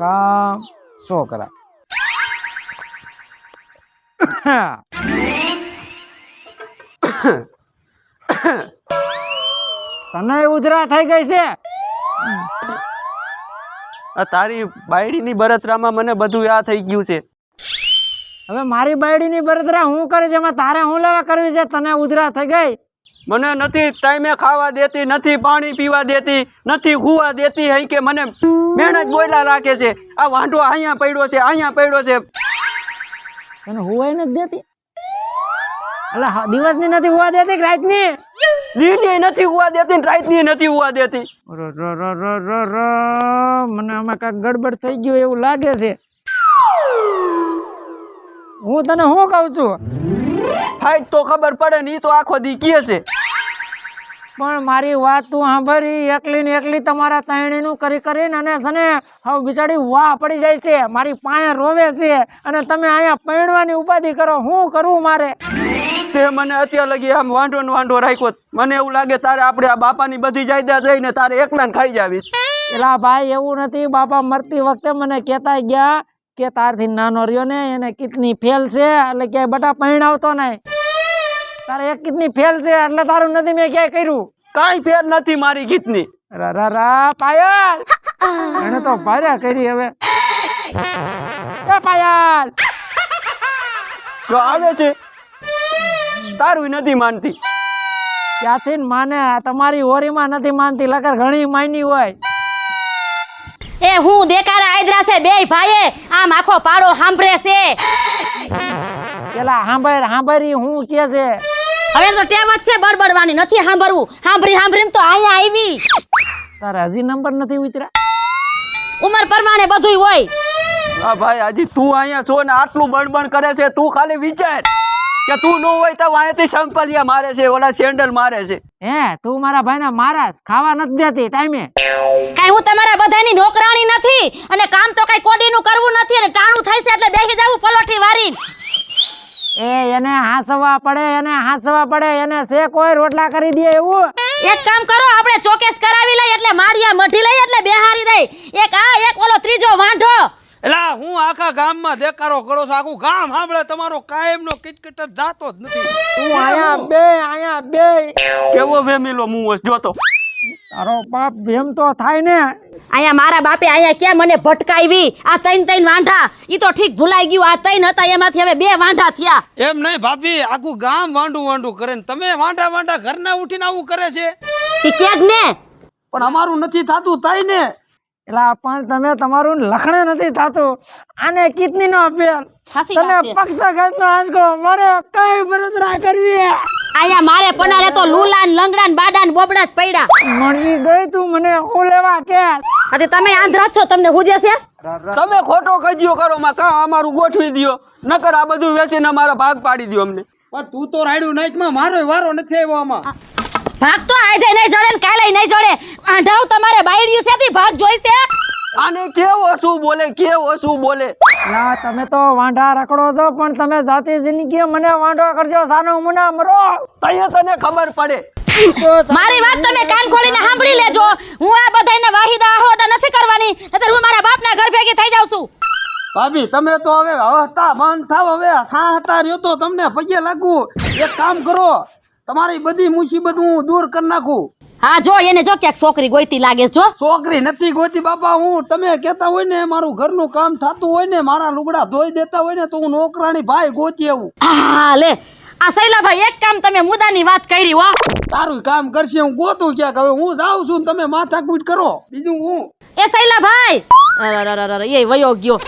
કામ શું કરા તને ઉધરા થઈ ગઈ છે આ તારી બાયડીની બળતરામાં મને બધું યાદ થઈ ગયું છે. હવે મારી બાયડીની બળતરા હું કરે છે એમાં તારે હું લેવા કરવી છે? તને ઉધરા થઈ ગઈ. મને નથી ટાઈમે ખાવા દેતી, નથી પાણી પીવા દેતી, નથી હુવા દેતી. હઈ કે મને મેણા જ બોયલા રાખે છે. આ વાંઢો અહીંયા પડ્યો છે, અહીંયા પડ્યો છે. તને હુવાય નથી દેતી? એટલે દિવસની નથી હુવા દેતી કે રાતની? દીની નથી હુવા દેતી ને રાતની નથી હુવા દેતી. મને આમાં કાંઈક ગડબડ થઈ ગયું એવું લાગે છે. હું તને શું કહું છું? ફાઈટ તો ખબર પડે ને, ઈ તો આખો દી કહે છે. પણ મારી વાત તું સાંભળી. એકલી ને એકલી તમારા તૈણીનું કરી કરીને અને સને હવે બિચારી વાહ પડી જાય છે, મારી પાસે રોવે છે અને તમે અહીંયા પૈણવાની ઉપાધિ કરો. શું કરવું મારે? તે મને અત્યાર લગી આમ વાંઢો ને વાંઢો રાખ્યો. મને એવું લાગે તારે આપણે આ બાપાની બધી જાયદાદ રહીને તારે એકલાને ખાઈ જાવીશ. એલા ભાઈ એવું નથી. બાપા મરતી વખતે મને કહેતા ગયા કે તારથી નાનો રહ્યો ને એને કિડની ફેલ છે એટલે ક્યાંય બટા પૈણાવતો નહીં. તારે એક કિડની ફેલ છે એટલે તારું નથી મેં ક્યાંય કર્યું. કાંઈ ફેર નથી મારી ગીતની. રા પાયલ એને તો ભાર્યા કરી. હવે એ પાયલ જો આવે છે તારું નથી માનતી. ક્યાંથી માને? તમારી હોરીમાં નથી માનતી. લગર ઘણી માની હોય. એ હું દેકારા આયદરા છે બે ભાઈએ આમ આખો પાડો સાંભળે છે. પેલા સાંભળી હું કે છે? હવે તો ટેવ જ છે બડબડવાની, નથી સાંભળવું. સાંભળીને તો અહીંયા આવી. તારે હજી નંબર નથી ઉતરા? ઉંમર પ્રમાણે બધુંય હોય. હા ભાઈ, હજી તું અહીંયા છો ને આટલું બણબણ કરે છે. તું ખાલી વિચાર કે તું ન હોય તો અહીંયાથી સંપલિયા મારે છે, ઓલા સેન્ડલ મારે છે. હે તું મારા ભાઈને મારાસ? ખાવા નથી દેતી ટાઈમે? કાઈ હું તમારા બધાની નોકરાણી નથી અને કામ તો કઈ કોડીનું કરવું નથી અને ટાણું થાય છે એટલે બેસી જાવું પલોઠી વારીને. એને હાંસવા પડે, એને શે કોઈ રોટલા કરી દે એવું? એક કામ કરો, આપણે ચોકેસ કરાવી લઈ એટલે માળિયા મઢી લઈ એટલે બેહારી દઈ. એક આ એક ઓલો ત્રીજો વાંઢો. એલા હું આખા ગામમાં દેકારો કરો છો, આખું ગામ સાંભળે તમારો કાયમનો કિટકિટ જાતો જ નથી. તું અહીંયા બે કેવો વેમીલો મું જોતો. તારો બાપ વેમ તો થાય ને. અહીંયા મારા બાપે અહીંયા ક્યાં મને ભટકાવી? આ ત્રણ વાંઢા ઈ તો ઠીક ભૂલાઈ ગયું. આ ત્રણ હતા એમાંથી હવે બે વાંઢા થયા. એમ નહીં ભાભી, આખું ગામ વાંઢું કરે ને તમે વાંઢા ઘરના ઉઠીને આવું કરે છે. ઈ કે જ ને. પણ અમારું નથી થાતું થાય ને. એલા પણ તમે તમારું લખણે નથી થાતું. આને કિડની નો ફેલ, તને પક્ષાઘાત નો આંચકો, મારે કઈ બળતરા કરવી? અહીંયા મારે પનારે તો લુલા ને લંગડા ને બાડા ને બોબડા જ પડ્યા. મળી ગઈ તું મને હું લેવા કે? અરે તમે આંધળા છો, તમને હુજે છે? તમે ખોટો કજિયો કરો માં કા અમારું ગોઠવી દયો, નકર આ બધું વેચીને અમારા ભાગ પાડી દયો અમને. પણ તું તો રાયડું નાખમાં મારો વારો નથી આવ્યો આમાં. ભાગ તો આજે નહીં જોડે ને કાલે નહીં જોડે. આંધાવ તમારે બાયડ્યું છે થી ભાગ જોઈશે. આને કેવો શું બોલે. ના તમે તો વાંઢા રખડો છો પણ તમે જાતિ જિંદગી મને વાંઢો કરજો. સાનો મુના મરો તને ખબર પડે. મારી વાત તમે કાન ખોલીને સાંભળી લેજો. હું આ બધાને વાહિદા આહોદા નથી કરવાની, નતર હું મારા બાપના ઘર ભેગી થઈ જાઉં છું. ભાભી તમે તો હવે હસતા બંધ થાવ. હવે સાહતા રહ્યો તો તમને પગે લાગુ. એક કામ કરો, તમારી બધી મુસીબત હું દૂર કરી નાખું. હા જો એને જો ક્યાંક છોકરી ગોઈતી લાગે છે. જો છોકરી નથી ગોતી બાપા. હું તમે કહેતા હોય ને મારું ઘરનું કામ થતું હોય ને, મારા લુગડા ધોઈ દેતા હોય ને, તો હું નોકરાણી ભાઈ ગોતી આવું. હા લે આ શૈલાભાઈ એક કામ તમે મુદ્દાની વાત કરી હો. તારું કામ કરશે હું ગોતું ક્યાંક. હવે હું જાઉં છું, તમે માથાકૂટ કરો. બીજું હું એ શૈલાભાઈ એ વયો ગયો.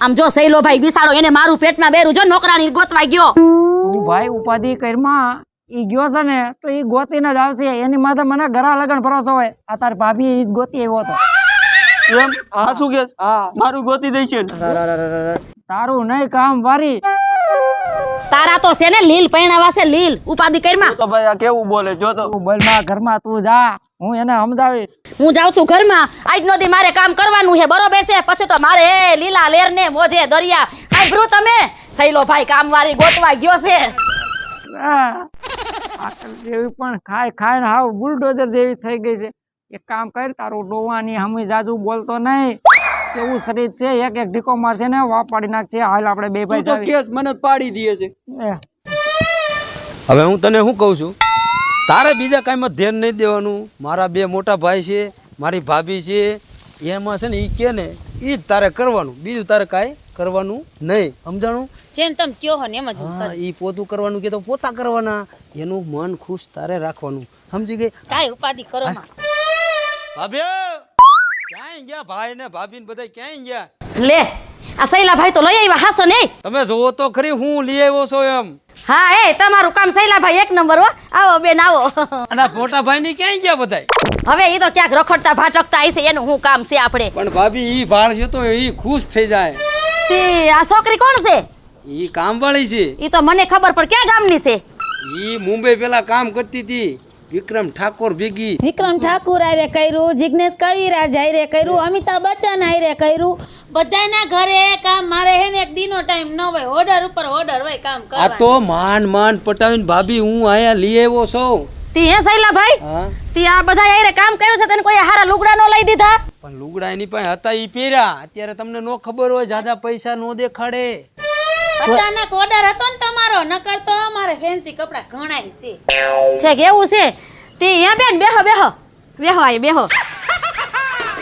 આમ જો શૈલોભાઈ બિસાડો એને મારું પેટમાં બેરું જો નોકરાણી ગોતવા ગયો. તું ભાઈ ઉપાધિ કરમાં ઈ ગયો છે ને તો ઈ ગોતીને જ આવશે. એની માથે મને ઘરા લગન ભરોસો હોય. આ તાર ભાભી ઈ જ ગોતી આવ્યો હતો એમ? આ શું કે? મારું ગોતી દઈ છે. તારું નહીં કામ વારી. તારા તો છે ને લીલ પૈણાવા છે લીલ. ઉપાધિ કરમાં તો ભાઈ આ કેવું બોલે જો તો. તું બોલમાં ઘરમાં તું જા, હું એને સમજાવીશ. હું જાઉં છું ઘરમાં. આજનો દી મારે કામ કરવાનું છે બરોબર છે. પછી તો મારે લીલા લેર ને મોજે દરિયા. સાંભળ્યું તમે? શૈલોભાઈ કામવાળી ગોતવા ગયો છે. જેવી પણ ખાય ને હાવ બુલડોઝર જેવી થઈ ગઈ છે. એક કામ કર, તારું ડોવાની હમી જાજુ બોલતો નહીં. એવું શરીર છે, એક એક ઢીકો મારશે ને વા પાડી નાખશે. હાલ આપણે બે તું ભાઈ તો જાવી. કેસ મને જ પાડી દે છે. એ, હવે હું તને શું કહું છું, તારે બીજા કાંઈમાં ધ્યાન નહીં દેવાનું. મારા બે મોટા ભાઈ છે, મારી ભાભી છે, એમાં છે ને એ કે ને એ જ તારે કરવાનું, બીજું તારે કાંઈ કરવાનું નહીં. સમજાણું? જેમ તમે કયો હો ને એમ જ હું હા, એ પોતું કરવાનું કે તો પોતા કરવાના. એનું મન ખુશ તારે રાખવાનું. સમજી ગઈ? કાંઈ ઉપાધિ કરો માં. ભાભી ક્યાંય ગયા? ભાઈ ને ભાભી ને બધા ક્યાંય ગયા? લે આ શૈલાભાઈ તો લઈ આવ્યા હાસો નહીં. તમે જોવો તો ખરી હું લઈ આવ્યો છો એમ. હા એ તમારું કામ શૈલાભાઈ એક નંબર હો. આવો બેન આવો. અને આ મોટા ભાઈ ની ક્યાંય ગયા બધા? હવે એ તો ક્યાંક રખડતા ભાટકતા હશે, એનું શું કામ છે આપણે. પણ ભાભી ઈ ભાળ છે તો ઈ ખુશ થઈ જાય. તે આ છોકરી કોણ છે? ઈ કામવાળી છે. એ તો મને ખબર પણ ક્યાં ગામની છે? ઈ મુંબઈ પેલા કામ કરતી હતી વિક્રમ ઠાકોર ભેગી. વિક્રમ ઠાકુર આરે કર્યું, જિગ્નેશ કવિરાજ આરે કર્યું, અમિતાભ બચ્ચન આરે કર્યું. બધાના ઘરે કામ મારે હે ને એક દીનો ટાઈમ ન હોય, ઓર્ડર ઉપર ઓર્ડર હોય કામ આ કરવા. તો માંડ પટાવીને ભાભી હું આયા લઈ આવ્યો છું. તી હે શૈલાભાઈ? હા તી આ બધા આરે કામ કર્યું છે, તને કોઈ હારા લુગડા નો લઈ દીધા? પણ લુગડા એની પાસે હતા ઈ પહેર્યા. અત્યારે તમને નો ખબર હોય, જાજા પૈસા નો દેખાડે. અચાનક ઓર્ડર હતો ને તમારો, નકર તો અમારે ફેન્સી કપડા ઘણાય છે. ઠીક એવું છે. તે અહીંયા બેન બેહો બેહો બેહો આય બેહો.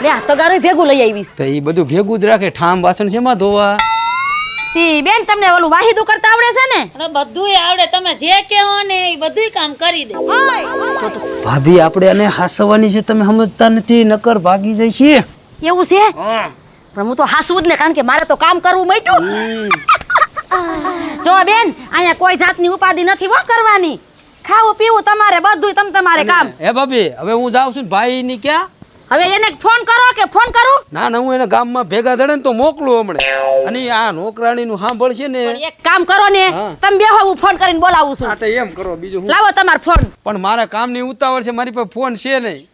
લે આ તો ગારું ભેગું લઈ આવીશ. તો ઈ બધું ભેગું જ રાખે. ઠામ વાસણ શેમાં ધોવા? તી બેન તમને ઓલું વાહિદું કરતા આવડે છે ને? અને બધુંય આવડે, તમે જે કહો ને એ બધુંય કામ કરી દે. ભાભી આપણે આને હાસવાની છે, તમે સમજતા નથી, નકર ભાગી જાય છે. એવું છે? પણ હું તો હાસવું જ ને, કારણ કે મારે તો કામ કરવું મટ્યું. જો બેન અહીંયા કોઈ જાતની ઉપાધિ નથી હો કરવાની. ખાવું પીવું તમારે બધુંય તમારે કામ. હે ભાભી હવે હું જાઉં છું. ભાઈ ની ક્યાં? હવે એને ફોન કરો કે ફોન કરું? ના ના, હું એને ગામમાં ભેગા ધડે ને તો મોકલું હમણાં. અને આ નોકરાણી નું સાંભળશે ને. પણ એક કામ કરો ને, હા. તમે બેહો, હું ફોન કરીને બોલાવું છું. હા તો એમ કરો, બીજું હું. લાવો તમારો ફોન. પણ મારા કામની ઉતાવળ છે, મારી પાસે ફોન છે નહીં.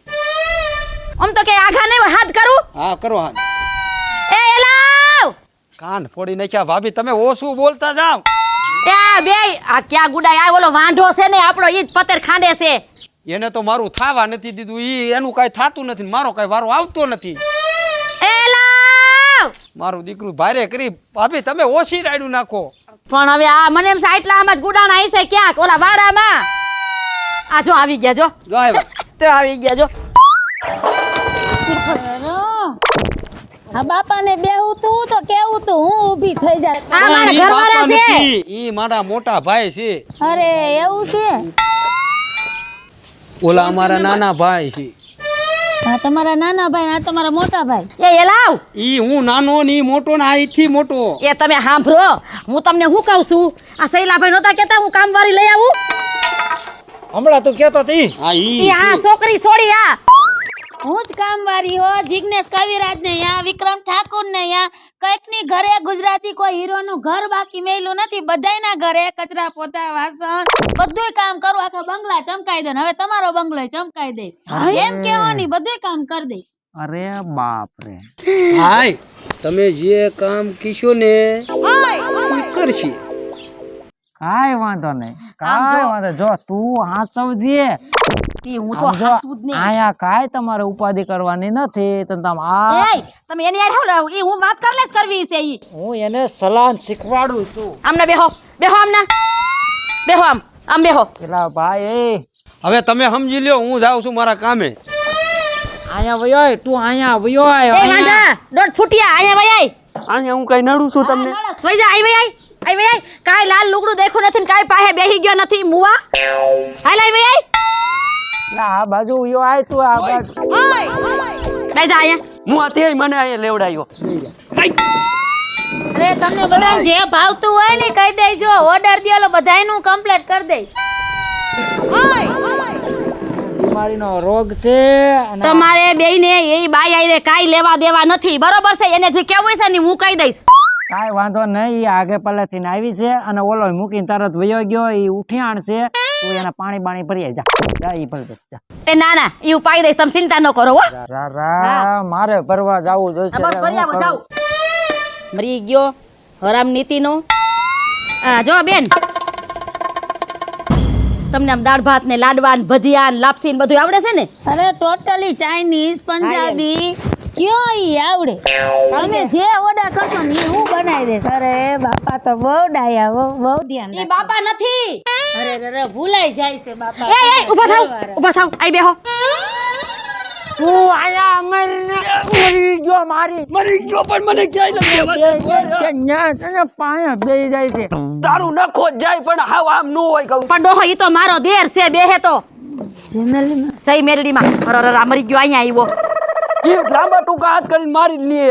આમ તો કે આઘા નહીં હોય, હાથ કરું. હા કરો હાથ. એ એલાવ કાન ફોડી નાખ્યા. ભાભી તમે ઓછું બોલતા જાવ. એ આ બે આ ક્યાં ગુડાય? આ ઓલો વાંઢો છે ને આપણો, ઈ જ પતેર ખાંડે છે. એને તો મારું થાવા નથી દીધું. ઈ એનું કાંઈ થાતું નથી, મારો કાંઈ વારો આવતો નથી. એલાવ મારું દીકરું ભારે કરી. ભાભી તમે ઓછી રાયડું નાખો. પણ હવે આ મને એમ છે એટલા આમાં જ ગુડાણા હશે ક્યાંક ઓલા વાડામાં. આ જો આવી ગયા, જો જો આવ્યા. તો આવી ગયા, જો આ બાપાને બેહું તું તો કેવું તું, હું ઊભી થઈ જાય. આ મારા પણ ઈ ઘરવાળા બાપા છે. નથી. ઈ મારા મોટા ભાઈ છે. અરે એવું છે? ઓલા અમારા નાના ભાઈ છે. આ તમારા નાના ભાઈ, આ તમારા મોટા ભાઈ. એ એલાવ ઈ હું નાનો ને ઈ મોટો ને આ ઈથી મોટો. એ તમે સાંભળો, હું તમને શું કહું છું, આ શૈલાભાઈ નહોતા કહેતા હું કામવાળી લઈ આવું? હમણાં તું કહેતો હતી. હા ઈ ઈ આ છોકરી છોડી આ હું જ કામવાળી હો. જિગ્નેશ કવિરાજ ને યા, વિક્રમ ઠાકુર ને યા, કઈક ની ઘરે ગુજરાતી કોઈ હીરો નું ઘર બાકી મેલું નથી. બધાયના ઘરે કચરા પોતા વાસણ બધુંય કામ કરું, આખા બંગલા ચમકાઈ દે. હવે તમારો બંગલો ચમકાઈ દઈશ, એમ કેવાની બધુંય કામ કરી દઈશ. અરે બાપ રે. હાય તમે જે કામ કીશો ને ઈ કરશે. કાંઈ વાંધો નહીં, કાંઈ વાંધો. જો તું હાચવજે. ઈ હું તો આમ જો, હાસું જ નહીં. આયા કાંઈ તમારે ઉપાધિ કરવાની નથી. તો તમે આ એય તમે એની યાર હાલો, ઈ હું વાત કરલે જ કરવી છે. ઈ હું એને સલાહ શીખવાડું છું. આમને બેહો બેહો, આમના બેહો, આમ બેહો. પેલા ભાઈ હવે તમે સમજી લ્યો, હું જાઉં છું મારા કામે. અહીંયા વયો, તું અહીંયા વયો આય. એ વાંધા દોઢ ફૂટિયા અહીંયા વઈ આય. અહીંયા હું કઈ નડું છું તમને? વઈ જા, આઈ વઈ આય, આઈ વઈ આય. કાઈ લાલ લુગડું દેખું નથી ને કાઈ પાહે બેહી ગયો નથી મુવા. હાલ આઈ વઈ આય. આ બાજુ વયો આય તું. આ બાજુ બેહી જા અહીંયા. હું આ તે મને અહીંયા લેવડાયો. અરે તમને બધાને જે ભાવતું હોય ને કહી દેજો, ઓર્ડર દેલો બધાયનું કમ્પ્લીટ કરી દઈશ. બીમારીનો રોગ છે અને તમારે બેયને એ બાઈ આઈને કાઈ લેવા દેવા નથી, બરોબર છે? એને જે કેવું છે ને હું કહી દઈશ. કાંઈ વાંધો નહીં. ઈ આગે પહેલેથી આવી છે અને ઓલો મૂકીને તરત વયો ગયો. ઈ ઉઠ્યાણ છે. તું એને પાણી બાણી ભરી આય. જા ઈ ભરી દે. જા. એ ના ના ઈ ઉપાઈ દઈશ, તમે ચિંતા ન કરો હો. રા રા મારે ભરવા જાવું જોઈશે. બસ ભરી આવો, જાઓ. મરી ગયો હરામ નીતિનો. આ જો બેન, તમને આમ દાળ ભાત ને લાડવા ને ભજીયા ને લાપસી ને બધું આવડે છે ને? અરે ટોટલી ચાઇનીઝ પંજાબી કયો ઈ આવડે. તમે જે ઓર્ડર કરશો ને ઈ હું બનાવી દઈશ. અરે બાપા તો બહુ ડાયા, બહુ ધ્યાન ઈ બાપા નથી. અરે ભૂલાઈ જાય છે બાપા. એ ઊભા થાવ, ઊભા થાવ, આઈ બેહો. તું આયા મરી ગયો મારી મરી ગયો પણ મને ક્યાંય નથી દેવા. કે ન્યા તને પાયા બેહી જાય છે. તારું નખો જ જાય પણ હાવ આમ ન હોય કહું. પણ ડોહો ઈ તો મારો દેર છે, બેહે તો જઈ મેલડીમાં. અરે આ મરી ગયો, અહીંયા આવ્યો. એ લાંબા ટૂંકા હાથ કરીને મારી જ લે.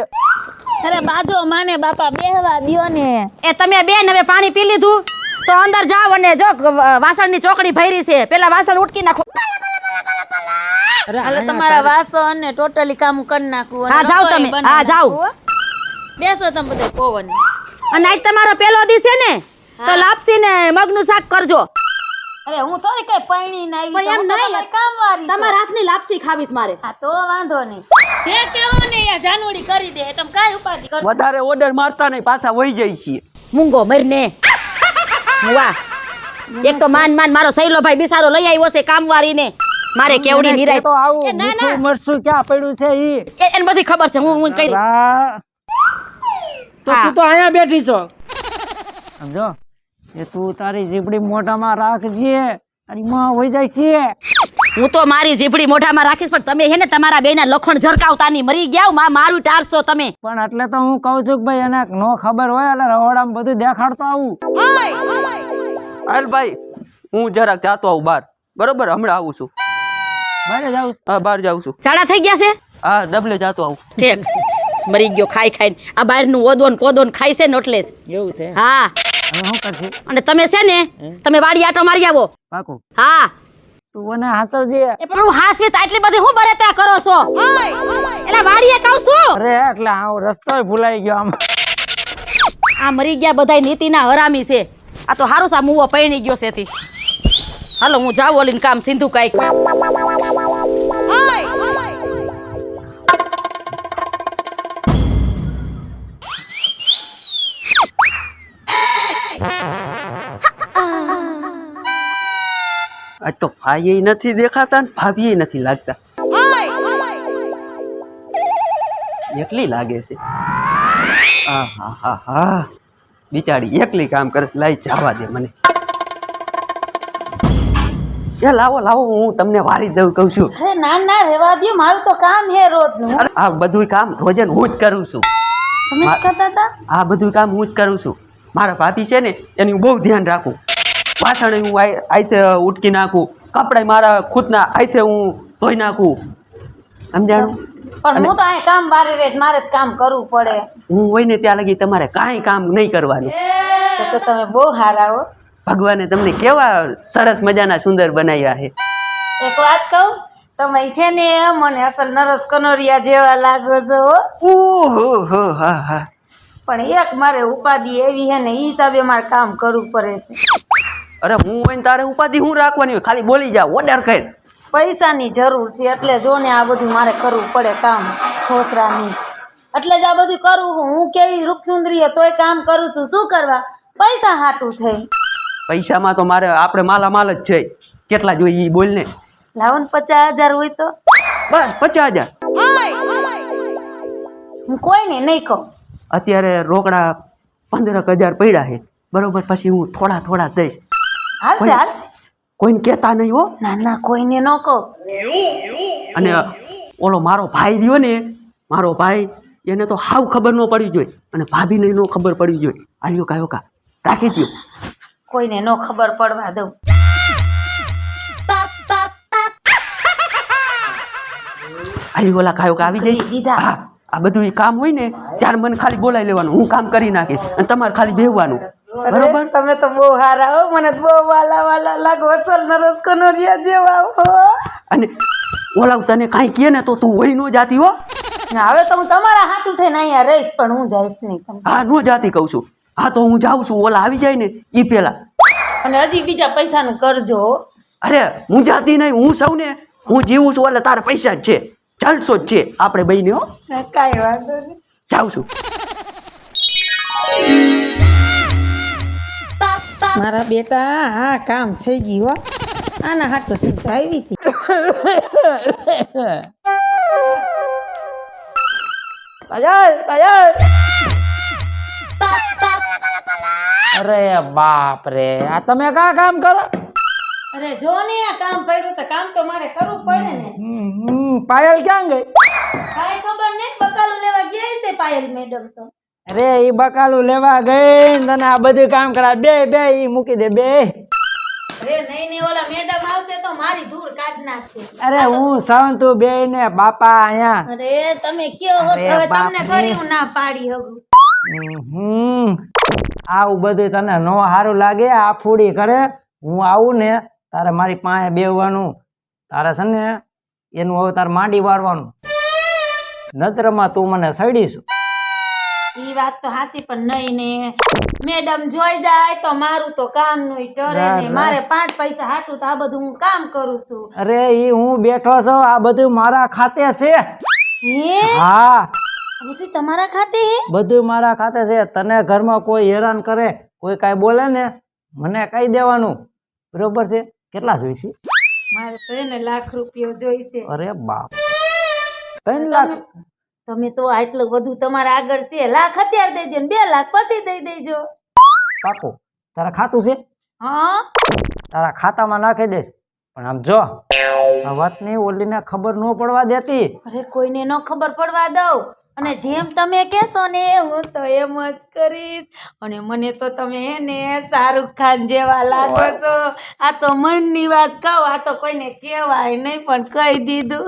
અરે બાજો માને બાપા બેહવા દ્યો ને. એ તમે બેન હવે પાણી પી લીધું તો અંદર જાવ અને જો વાસણની ચોકડી ભરી છે, પેલા વાસણ ઉટકી નાખો. હાલો તમારા વાસણ ને ટોટલી કામ કરી નાખું. અને હા, જાઓ રસોઈ તમે. બનાવી હા, જાઓ. નાખું, હો. બેસો તમે બધા પવન. અને આજ તમારો પેલો દી છે ને તો લાપસી ને મગનું શાક કરજો. અરે હું થોડી કઈ પૈણી ને આવી પણ એમ છું. હું તો નહીં. તમારી કામવાળી છું. તમારા હાથની લાપસી ખાવીશ મારે. હા તો વાંધો નહીં. જે કહેવો ને યા જાનુડી કરી દે. તમે કાઈ ઉપાધિ કરશો. વધારે ઓર્ડર મારતા નહીં, પાછા વહી જાય છીએ. મૂંગો મરને. વાહ, એક તો માન મારો સૈલો ભાઈ બિસારો લઈ આવ્યો છે કામવાળીને. મારે કેવડી નિરાય. તો આવું એ ના, ના. મીઠું મરચું ક્યાં પડ્યું છે ઈ એને બધી ખબર છે, હું કઈ રા. તો હા. તું તો અહીંયા બેઠી છો સમજો એ તું તારી જીબડી મોઢામાં રાખજે તારી માં હોઈ જાય છે. હું તો મારી જીભડી મોઢામાં રાખીશ પણ તમે હે ને તમારા બેના લખણ ઝરકાવતાની મરી ગયા મારું ટારશો તમે. પણ એટલે તો હું કહું છું કે ભાઈ એને નો ખબર હોય એટલે રહોડામાં બધું દેખાડતો આવું. હાલ ભાઈ, હું જરાક જાતો આવું બહાર. બરોબર, હમણાં આવું છું. બહાર જાઉં છું. હા, બહાર જાઉં છું. ચાડા થઈ ગયા છે. હા, ડબલે જાતો આવું. ઠીક, મરી ગયો ખાઈ ખાઈને. આ બહારનું ઓદોન કોદોન ખાય છે ને એટલે જ. એવું છે હા, હવે શું કરશું અને તમે છે ને તમે વાડી આટો મારી આવો. પાકું હા, તું મને હાચવજે. એ પણ હું હાસવી તો આટલી બધી હું બરે ત્યાં કરો છો? એટલે વાડીએ કહું છું. અરે એટલે આ રસ્તો ભૂલાઈ ગયો આમ. આ મરી ગયા બધાય નીતિના હરામી છે. આ તો હારું સા મુવો પૈણી ગયો છે થી. હાલો હું જાવ ઓલીને કામ સિંધુ કાંઈક. આજ તો ભાઈ નથી દેખાતા ને ભાભી નથી લાગતા. એકલી લાગે છે. આહાહા, બિચારી એકલી કામ કરે. લાઈ જવા દે મને. એ લાવો લાવો, હું તમને વારી દઉં કહું છું. અરે ના ના રહેવા દ્યો. મારું તો કામ હે રોજનું. અરે આ બધું કામ રોજે હું જ કરું છું. તમે જ કરતા હતા? આ બધું કામ હું જ કરું છું. મારા ભાભી છે ને એની હું બહુ ધ્યાન રાખું. વાસણ હું આઈથે ઉટકી નાખું, કપડાં મારા ખુદના આઈથે હું ધોઈ નાખું. સમજાણું? પણ હું તો અહીં કામ વારે રે મારે જ કામ કરવું પડે. હું હોય ને ત્યાં લગી તમારે કાંઈ કામ નહીં કરવાનું. તો તમે બહુ હારા હો. ભગવાને તમને કેવા સરસ મજાના સુંદર બનાવ્યા છે. એક વાત કહું, તમે છે ને મને અસલ નરસ કનોરિયા જેવા લાગો છો હો. ઓહો, હા હા. પણ એક મારે ઉપાધિ એવી હે ને ઈ હિસાબે મારે કામ કરવું પડે છે. અરે હું હોય ને તારે ઉપાધિ હું રાખવાની હોય? ખાલી બોલી જા, ઓર્ડર કર. પૈસાની જરૂર છે એટલે જો ને આ બધું મારે કરવું પડે કામ ખોસરાની. એટલે જ આ બધું કરું છું. હું કેવી રૂપસુંદરી તોય કામ કરું છું. શું કરવા? પૈસા હાટું થઈ. પૈસામાં તો મારે આપણે માલામાલ જ છે. કેટલા જોઈએ ઈ બોલ ને. લાવો ને 50,000 હોય તો બસ 50,000. હું કોઈને નહીં કહું. અત્યારે રોકડા 15,000 પડ્યા છે. બરોબર, પછી હું થોડા થોડા દઈશ. હાલશે હાલશે. કોઈને કહેતા નહીં હો. ના ના કોઈને ન કહું. અને ઓલો મારો ભાઈ રહ્યો ને, મારો ભાઈ, એને તો હાવ ખબર ન પડી જોઈએ અને ભાભીને ન ખબર પડી જોઈએ. આલ્યો કાયો કા રાખી દો. કોઈને ન ખબર પડવા દઉં. આલ્યો ઓલા કાયો કા આવી જાય. દીધા. હા, આ બધું ઈ કામ હોય ને ત્યારે મને ખાલી બોલાવી લેવાનું, હું કામ કરી નાખીશ અને તમારે ખાલી બેહવાનું. બરોબર? તમે તો બહુ હારા હો. મને તો બહુ વાલા વાલા લાગો. અસલ નરસ કનોરિયા જેવા હો. અને ઓલા તને કાંઈ કહે ને તો તું વહી ન જાતી હો. ના, હવે તો હું તમારા હાટું થઈને અહીંયા રહીશ પણ હું જઈશ નહીં. હા, ન જાતી કહું છું. હા તો હું જાઉં છું. ઓલા આવી જાય ને ઈ પેલા. અને હજી બીજા પૈસાનું કરજો હો. અરે હું જાતી નહીં, હું સૌ ને હું જીવું છું એટલે તારા પૈસા જ છે. ચાલશો જ છે આપણે બઈને હો. કાંઈ વાંધો નહીં. જાઉં છું. મારા બેટા હા કામ થઈ ગયું હો. આના હાટો થી તો આવી હતી. પાયલ પાયલ અરે બાપ રે આ તમે કા કામ કરો? અરે જો ને આ કામ પડ્યું તો કામ તો મારે કરવું પડે ને. પાયલ ક્યાં ગઈ? કાંઈ ખબર નહીં, બકાલું લેવા ગયા છે પાયલ મેડમ તો. અરે ઈ બકાલું લેવા ગઈ ને તને આ બધું કામ કરા બે બે ઈ મૂકી દે બે. અરે નહીં નહીં, ઓલા મેડમ આવશે તો મારી ધૂળ કાઢ નાખશે. અરે હું સાવંતુ બે ને બાપા અહીંયા. અરે તમે કયો હો અરે હવે બાપ તમને રે. ખરી હું ના પાડી હગું. આવું બધું તને નો સારું લાગે? આ ફૂડી કરે હું આવું ને તારે મારી પાસે બેહવાનું, તારે છે ને એનું હવે તારે માંડી વાળવાનું. નજરમાં તું મને સડીશું. ઈ વાત તો સાચી, પણ નહીં ને મેડમ જોઈ જાય તો મારું તો કામ નું ટરે ને. મારે 5 પૈસા હાટું તો આ બધું હું કામ કરું છું. અરે ઈ હું બેઠો છું, આ બધું મારા ખાતે છે. હે હા પછી તમારા ખાતે હે? બધું મારા ખાતે છે. તને ઘરમાં કોઈ હેરાન કરે, કોઈ કાંઈ બોલે ને મને કહી દેવાનું, બરોબર છે? કેટલા જોઈશે? મારે તો એને લાખ રૂપિયા જોઈશે. અરે બાપ 3 લાખ? તમે તો આટલું બધું તમારા આગળ છે. લાખ અત્યારે દઈ દો ને 2 લાખ પછી દઈ દેજો. પાકું? તારા ખાતું છે? હા તારા ખાતામાં નાખી દઈશ. પણ આમ જો આ વાતની ઓલીને ખબર ન પડવા દેતી. અરે કોઈને ન ખબર પડવા દઉં, અને જેમ તમે કહેશો ને હું તો એમ જ કરીશ. અને મને તો તમે હે ને શાહરુખ ખાન જેવા લાગો છો. આ તો મનની વાત કહું, આ તો કોઈને કહેવાય નહીં પણ કહી દીધું.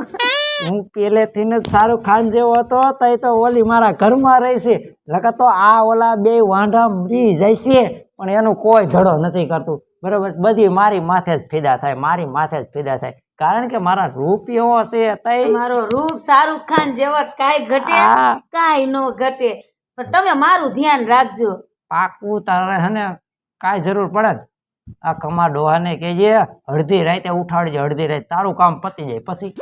હું પહેલેથી જ શાહરુખ ખાન જેવો હતો તઈ તો ઓલી મારા ઘરમાં રહી છે. લગા તો આ ઓલા બે વાંઢા મરી જાય છે પણ એનું કોઈ ધડો નથી કરતું, બરોબર? બધી મારી માથે જ ફિદા થાય, મારી માથે જ ફિદા થાય, કારણ કે મારા રૂપિયો છે. તઈ મારો રૂપ શાહરુખ ખાન જેવો જ કાંઈ ઘટે હા. કાંઈ ન ઘટે, પણ તમે મારું ધ્યાન રાખજો. પાકું તારે હે ને કાંઈ જરૂર પડે ને આ કમા ડોહાને કહેજે અડધી રાતે ઉઠાડજે, અડધી રાતે તારું કામ પતી જાય પછી.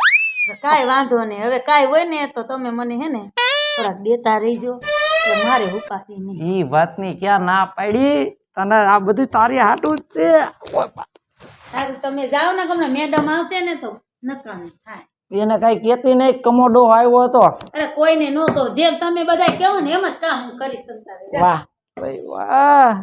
કાંઈ વાંધો નહીં, હવે કાંઈ હોય ને તો તમે મને હે ને થોડાક દેતા રહીજો, એટલે મારે ઉપાધિ નહીં. ઈ વાતની ક્યાં ના પાડી તને? આ બધું તારી હાટું જ છે. સારું તમે જાઓ ને, ગમે મેડમ આવશે ને તો નકામી થાય. એને કઈ કેતી નહીં કમોડો આવ્યો હતો. અરે કોઈને ન કહો, જેમ તમે બધા કહો ને એમ જ કામ હું કરીશ. તમ તારે જાઓ. વાહ ભાઈ વાહ.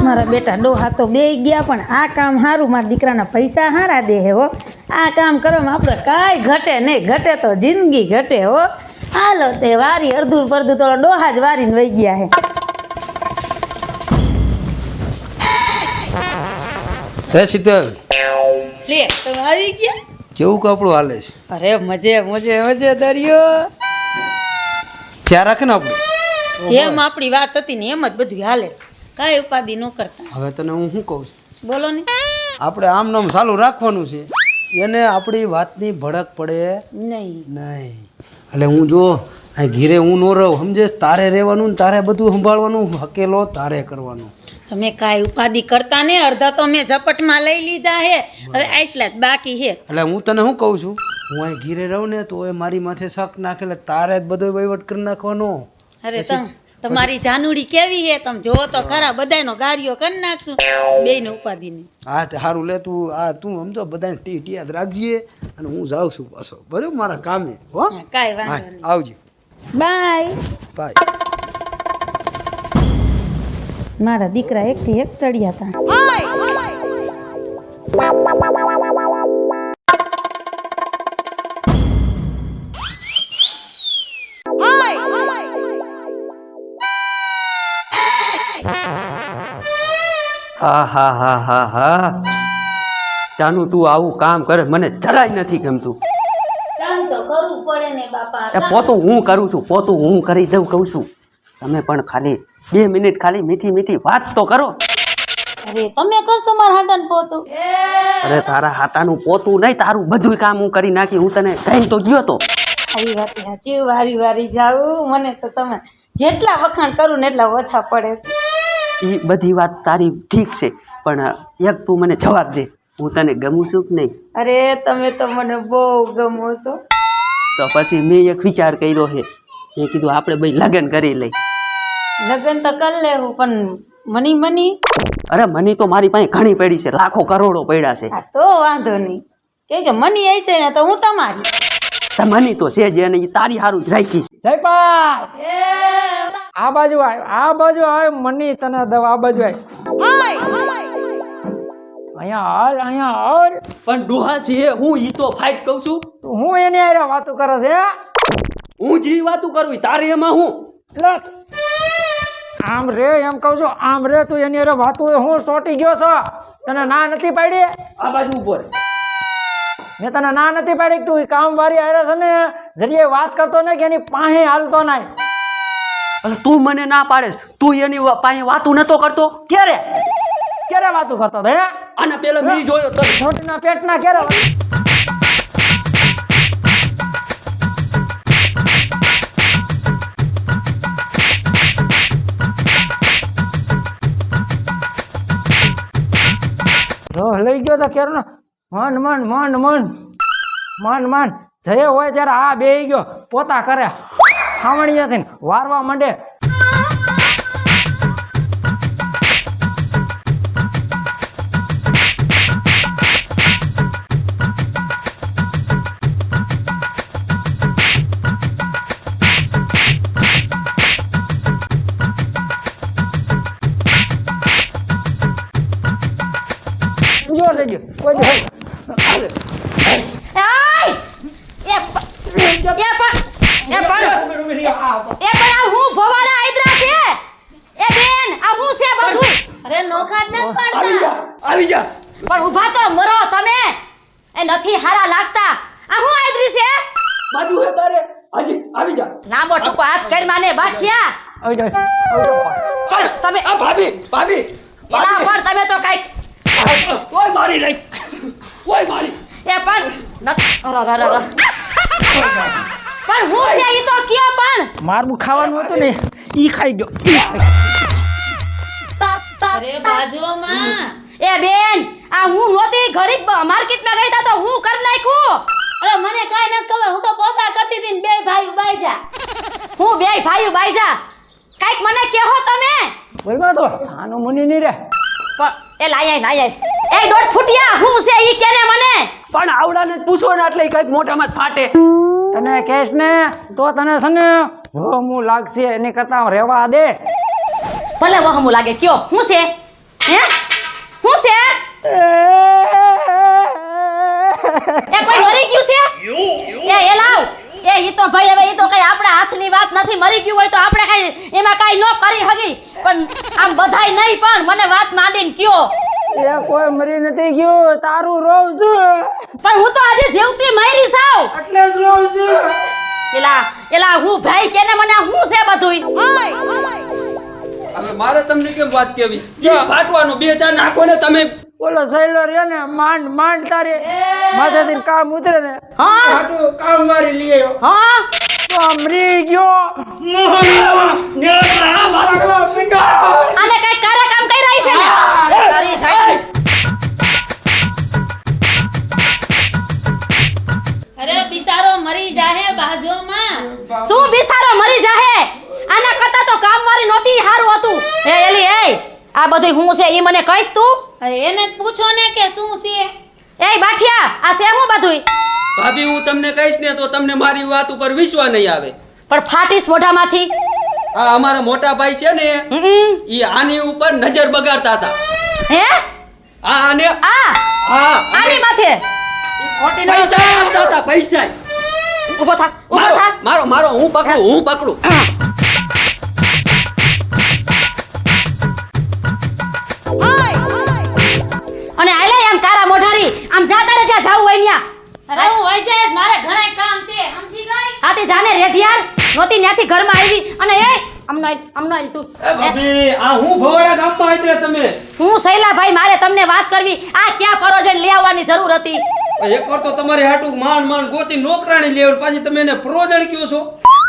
મારા બેટા ડોહા તો બે ગયા, પણ આ કામ સારું મારા દીકરાના પૈસા હારા દે હો. આ કામ કરવામાં આપણે કાંઈ ઘટે નહીં, ઘટે તો જિંદગી ઘટે હો. હાલો તે વારી અડધું પડધું તો ડોહા જ વારીને વહી ગયા હે. હે શીતલ, લે તમે આવી ગયા? કેવું કપડું હાલે છે? અરે મજે મજે મજે દરિયો. ત્યાં રાખે ને આપણે. જેમ આપણી વાત હતી ને એમ જ બધું હાલે, કાંઈ ઉપાધિ ન કરતા. હવે તને હું શું કહું છું, બોલો ને. આપણે આમ નામ ચાલુ રાખવાનું છે, એને આપણી વાતની ભડક પડે નહીં નહીં. એટલે હું જો આ ઘીરે હું ન રહું, સમજે? તારે રહેવાનું ને તારે બધું સંભાળવાનું, હકેલો તારે કરવાનું. તમે કાંઈ ઉપાધિ કરતા ને, અડધા તો મેં ઝપટમાં લઈ લીધા હે, હવે આટલા જ બાકી હે. એટલે હું તને શું કહું છું, હું અહીં ઘીરે રહું ને તો એ મારી માથે શક નાખે, એટલે તારે જ બધો વહીવટ કરી નાખવાનો. અરે તમારી જાનુડી કેવી હે, તમે જોવો તો ખરા, બધાયનો ગારીઓ કરી નાખશું, બેયને ઉપાધિ નહીં. હા તે સારું લે, તું તું સમજો બધાને યાદ રાખજે, અને હું જાઉં છું પાછો, બરાબર? મારા કામે. હો, હા, કાંઈ વાંધો હા, નહીં. આવજો. બાય. બાય. મારા દીકરા એકથી એક ચડ્યા હતા. હા હા હા હા હા જાનું તું આવું કામ કરે મને જરાય નથી ગમતું. કામ તો કરવું પડે ને બાપા. એ પોતું હું કરું છું, પોતું હું કરી દઉં કહું છું. તમે પણ ખાલી 2 મિનિટ ખાલી મીઠી મીઠી વાત તો કરો. અરે તમે કરશો મારા હાટાનું પોતું? અરે તારા હાટાનું પોતું નહીં, તારું બધું કામ હું કરી નાખી. હું તને કહીને તો ગયો તો. આવી વાત સાચી, વારી વારી જાવું. મને તો તમે જેટલા વખાણ કરું ને એટલા ઓછા પડે છે. એ બધી વાત તારી ઠીક છે, પણ એક તું મને જવાબ દે, હું તને ગમું છું કે નહીં? અરે તમે તો મને બહુ ગમો છો. તો પછી મેં એક વિચાર કર્યો છે. મેં કીધું આપણે ભાઈ લગ્ન કરી લઈ. લગ્ન તો કરી લેવું, પણ મની મની અરે મની તો મારી પાસે ઘણી પડી છે, લાખો કરોડો પડ્યા છે. હા તો વાંધો નહીં, કેમ કે મની આવી છે ને તો હું તમારી. તો મની તો છે જ એને ઈ તારી હારું જ રાખી છે. જયપાલ આ બાજુ આવ, આ બાજુ આવ, મની તને દવ, આ બાજુ આવ. અહીંયા હાલ, અહીંયા હાલ. પણ ડોહા છે હું ઈ તો ફાઇટ કહું છું. તું હું એની હારે વાતો કરે છે? હું જે વાતું કરું ઈ તારે એમાં હું? લે, આમ રે એમ કહું છું, આમ રે તું એની હારે વાતું હું ચોટી ગયો છો? તને ના નથી પાડી? આ બાજુ ઉભો રહે. મેં તને ના નથી પાડી કે તું કામ વાળી હારે છે ને જરીએ વાત કરતો ને કે એની પાસે હાલતો નહીં. એટલે તું મને ના પાડેસ, તું એની પાસે વાતું નતો કરતો? ક્યારે ક્યારે વાતું કરતો હતો? હે આના પેલા મેં જોયો તો. છોટીના પેટના ક્યારે વાત? રોહ લઈ ગયો તો કેરનો મન મન મન મન મન મન જય હોય ત્યારે આ બેહી ગયો પોતા કરે ખાવણીયા થઈને વારવા માંડે. જો લઈ ગયો કોઈ દી. આ હું ભવાડા આઈદરા છે. એ બેન આ હું છે બધું? અરે નોખા જ નથી પાડતા. આવી જા. પણ ઊભા તો મરો તમે, એ નથી હારા લાગતા. આ હું આઈદરી છે? બાજુ હે તારે. હાજી આવી જા. લાંબો ટૂંકો હાથ કરી માને બાઠિયા. આવી જાવ, આવી જાવ. પણ તમે આ ભાભી ભાભી એલા પણ તમે તો કઈક ઓય મારી રહી. ઓય મારી. એ પણ પણ હું છે ઈ તો કયો પણ. મારનું ખાવાનું હતું ને ઈ ખાઈ ગયો. અરે બાજુમાં એ બેન આ હું નહોતી ઘડીક માર્કેટમાં ગઈ તા તો હું કર નાખ્યું. અરે મને કાંઈ નથી ખબર, હું તો પોતા કરતી હતી ને બે ભાઈ બાઈજા. હું બે ભાઈઓ બાઈજા કઈક મને કહો તમે. બોલવા તો સાનું મુની નહીં રે. પણ એ લાય એ દોઢ ફૂટિયા હું છે ઈ કેને મને. પણ આવડાને જ પૂછો ને એટલે કઈક મોઢામાં જ ફાટે. તને કહેશ ને તો તને છે ને હું લાગશે એની કરતા રહેવા દે. ભલે વહમું લાગે કયો હું છે હે હું છે એ કોઈ મરી ગયું છે એ લાવ એ ઈ તો ભાઈ હવે ઈ તો કઈ આપણા હાથની વાત નથી. મરી ગયું હોય તો આપણે કઈ એમાં કઈ ન કરી હગી, પણ આમ બધાય નહીં પણ મને વાત માંડીને કયો. એ કોઈ મરી નથી ગયું, તારું રોવ છું પણ હું તો આજે જીવતી મરી સાવ. એટલે જ રોવ છું. એલા હું ભાઈ કેને મને આ હું છે બધુંય. હવે મારે તમને કેમ વાત કેવી? ફાટવાનું બે ચાર નાખો ને તમે. બોલો સહેલો રે ને માંડ માંડ તારે માથેથી કામ ઉતરે ને હા હાટું કામ મારી લઈ આવ્યો હા તો મરી ગયો. આને કઈ કારા કામ કરી રહી છે ને એ કરી છે. અરે બિચારો મરી જાહે બાજુમાં. શું બિસારો મરી જાહે? આના કરતા તો કામ વાળી નહોતી હારું હતું. એ એલી એ આ બધું હું છે ઈ મને કહીશ તું? અરે એને જ પૂછો ને કે શું છે. એ બાઠિયા આ છે હું બધુંય? ભાભી હું તમને કહીશ ને તો તમને મારી વાત ઉપર વિશ્વાસ નહીં આવે. પણ ફાટીશ મોઢામાંથી. આ અમારા મોટા ભાઈ છે ને ઈ આની ઉપર નજર બગાડતા હતા. હે આ આને આ હા આની માથે પૈસા આપતા હતા પૈસા. ઊભો થા મારો હું પકડું. અને આલે આમ કારા મોઢારી આમ જાતા રે જ્યાં જાવું હોય ન્યા. અરે હું વઈ જઈશ, મારે ઘણાય કામ છે, સમજી ગઈ? હાથી જાને રેઢિયાર નોતી ન્યાથી ઘરમાં આવી અને એ આમનો આઈ તું. ભાભી આ હું ભવાડા ગામમાં આઈતે તમે. હું શૈલાભાઈ મારે તમને વાત કરવી. આ ક્યાં પરોજન લઈ આવવાની જરૂર હતી? એક વાર તો તમારી હાટું માંડ ગોતી નોકરાણી લેવ પાછી તમે એને પ્રોજણ કયો છો.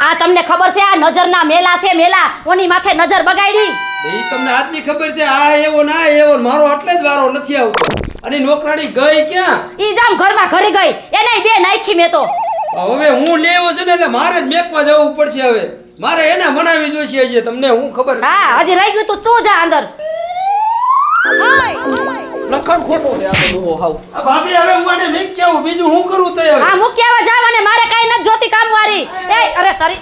આ તમને ખબર છે આ નજરના મેલા છે મેલા ઓની માથે નજર બગાડી. એ તમને આજની ખબર છે આ એવો ના એવો મારો એટલે જ વારો નથી આવતો. અને નોકરાણી ગઈ ક્યાં? ઈ જામ ઘરમાં ઘરે ગઈ એને બે નાખી મેં તો. હવે હું લેવો છે ને એટલે મારે જ મેકવા જવું પડશે હવે. મારે એને મનાવી જોઈશે છે તમને હું ખબર હા હજી રહી ગયું તું જા અંદર. લખણ ખોટું છે આ બધું હાવ. આ ભાભી હવે હું આને મેં કેવું બીજું હું કરું તે હવે હા મૂકી આવા જાવ અને મારે કાઈ નથી જોતી કામવાળી. એ અરે તારી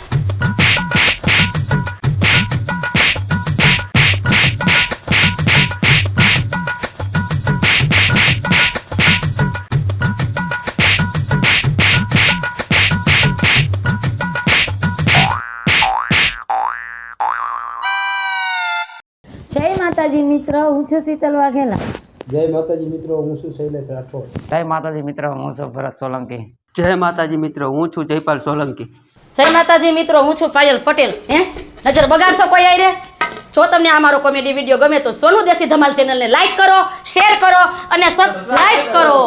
જય માતાજી મિત્ર, હું છું શીતલ વાઘેલા. જય માતાજી મિત્રો હું છું શૈલેષ રાઠોડ. જય માતાજી મિત્ર, હું છું ભરત સોલંકી. જય માતાજી મિત્રો, હું છું જયપાલ સોલંકી. જય માતાજી મિત્રો, હું છું પાયલ પટેલ. નજર બગાડશો કોઈ આઈ રે? જો તમને આ મારો કોમેડી વિડીયો ગમે તો સોનુ દેશી ધમાલ ચેનલને લાઈક કરો, શેર કરો અને સબસ્ક્રાઇબ કરો.